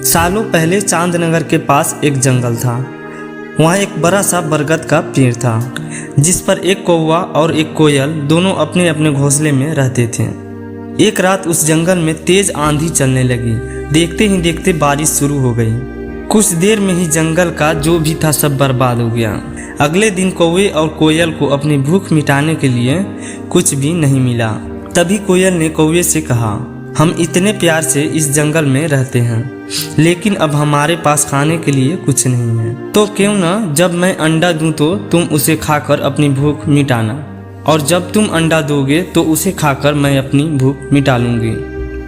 सालों पहले चांदनगर के पास एक जंगल था। वहाँ एक बड़ा सा बरगद का पेड़ था जिस पर एक कौवा और एक कोयल दोनों अपने अपने घोंसले में रहते थे। एक रात उस जंगल में तेज आंधी चलने लगी। देखते ही देखते बारिश शुरू हो गई। कुछ देर में ही जंगल का जो भी था सब बर्बाद हो गया। अगले दिन कौवे और कोयल को अपनी भूख मिटाने के लिए कुछ भी नहीं मिला। तभी कोयल ने कौवे से कहा, हम इतने प्यार से इस जंगल में रहते हैं, लेकिन अब हमारे पास खाने के लिए कुछ नहीं है। तो क्यों ना जब मैं अंडा दूं तो तुम उसे खाकर अपनी भूख मिटाना, और जब तुम अंडा दोगे तो उसे खाकर मैं अपनी भूख मिटा लूंगी।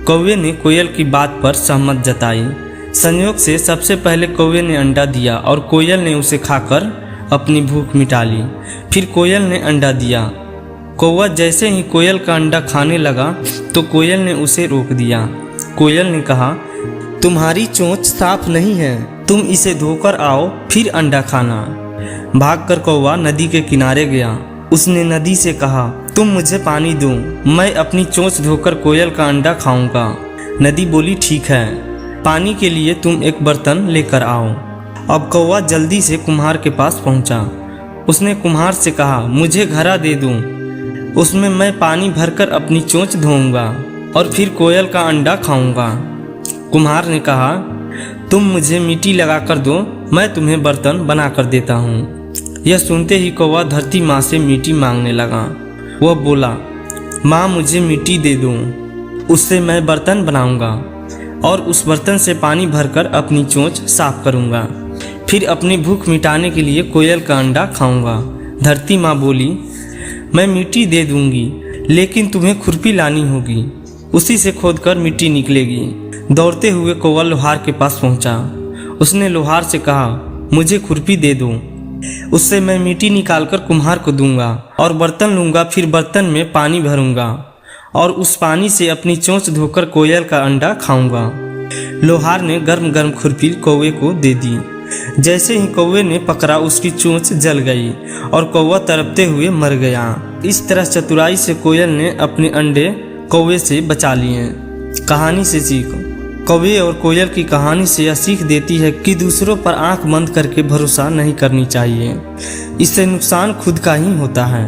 कौवे ने कोयल की बात पर सहमत जताई। संयोग से सबसे पहले कौवे ने अंडा दिया और कोयल ने उसे खाकर अपनी भूख मिटा ली। फिर कोयल ने अंडा दिया। कौवा जैसे ही कोयल का अंडा खाने लगा तो कोयल ने उसे रोक दिया। कोयल ने कहा, तुम्हारी चोंच साफ नहीं है, तुम इसे धोकर आओ फिर अंडा खाना। भागकर कौवा नदी के किनारे गया। उसने नदी से कहा, तुम मुझे पानी दो, मैं अपनी चोंच धोकर कोयल का अंडा खाऊंगा। नदी बोली, ठीक है, पानी के लिए तुम एक बर्तन लेकर आओ। अब कौवा जल्दी से कुम्हार के पास पहुंचा। उसने कुम्हार से कहा, मुझे घड़ा दे दो, उसमें मैं पानी भरकर अपनी चोंच धोऊंगा और फिर कोयल का अंडा खाऊंगा। कुम्हार ने कहा, तुम मुझे मिट्टी लगा कर दो, मैं तुम्हें बर्तन बना कर देता हूँ। यह सुनते ही कौवा धरती माँ से मिट्टी मांगने लगा। वह बोला, माँ मुझे मिट्टी दे दो, उससे मैं बर्तन बनाऊंगा और उस बर्तन से पानी भरकर अपनी चोंच साफ करूंगा, फिर अपनी भूख मिटाने के लिए कोयल का अंडा खाऊंगा। धरती माँ बोली, मैं मिट्टी दे दूंगी, लेकिन तुम्हें खुरपी लानी होगी, उसी से खोदकर मिट्टी निकलेगी। दौड़ते हुए कौवा लोहार के पास पहुंचा। उसने लोहार से कहा, मुझे खुरपी दे दो, उससे मैं मिट्टी निकालकर कुम्हार को दूंगा और बर्तन लूंगा, फिर बर्तन में पानी भरूंगा और उस पानी से अपनी चोंच धोकर कोयल का अंडा खाऊंगा। लोहार ने गर्म गर्म खुरपी कौवे को दे दी। जैसे ही कौवे ने पकड़ा उसकी चोंच जल गई और कौवा तड़पते हुए मर गया। इस तरह चतुराई से कोयल ने अपने अंडे कौवे से बचा लिए। कहानी से सीख। कौवे और कोयल की कहानी से यह सीख देती है कि दूसरों पर आंख बंद करके भरोसा नहीं करनी चाहिए, इससे नुकसान खुद का ही होता है।